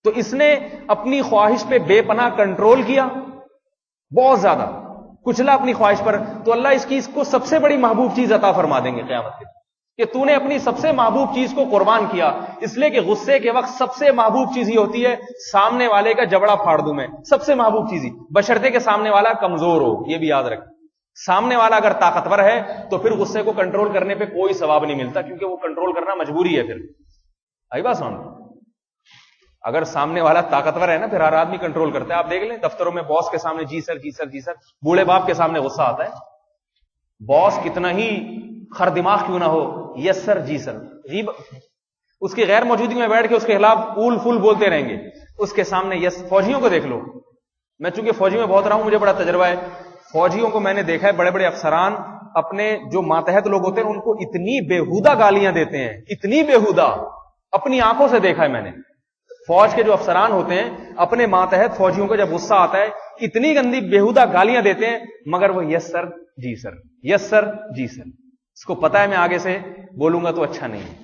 تو اس نے اپنی خواہش پہ بے پناہ کنٹرول کیا، بہت زیادہ کچلا اپنی خواہش پر، تو اللہ اس کو سب سے بڑی محبوب چیز عطا فرما دیں گے قیامت کے دن کہ تو نے اپنی سب سے محبوب چیز کو قربان کیا. اس لیے کہ غصے کے وقت سب سے محبوب چیز ہی ہوتی ہے سامنے والے کا جبڑا پھاڑ دوں میں، سب سے محبوب چیز ہی، بشرطے کہ سامنے والا کمزور ہو. یہ بھی یاد رکھ، سامنے والا اگر طاقتور ہے تو پھر غصے کو کنٹرول کرنے پہ کوئی ثواب نہیں ملتا، کیونکہ وہ کنٹرول کرنا مجبوری ہے. پھر آئی بات سمجھ؟ اگر سامنے والا طاقتور ہے نا پھر ہر آدمی کنٹرول کرتا ہے. آپ دیکھ لیں دفتروں میں باس کے سامنے جی سر جی سر جی سر، بوڑھے باپ کے سامنے غصہ آتا ہے. باس کتنا ہی خر دماغ کیوں نہ ہو، یس سر جی سر، اس کی غیر موجودگی میں بیٹھ کے اس کے خلاف پول فل بولتے رہیں گے، اس کے سامنے یس. فوجیوں کو دیکھ لو، میں چونکہ فوجی میں بہت رہا ہوں، مجھے بڑا تجربہ ہے. فوجیوں کو میں نے دیکھا ہے، بڑے بڑے افسران اپنے جو ماتحت لوگ ہوتے ہیں ان کو اتنی بےہودہ گالیاں دیتے ہیں، اتنی بےہودہ، اپنی آنکھوں سے دیکھا ہے میں نے. فوج کے جو افسران ہوتے ہیں اپنے ماتحت فوجیوں کو جب غصہ آتا ہے اتنی گندی بےہودہ گالیاں دیتے ہیں، مگر وہ یس سر جی سر، یس سر جی سر. اس کو پتا ہے میں آگے سے بولوں گا تو اچھا نہیں ہے.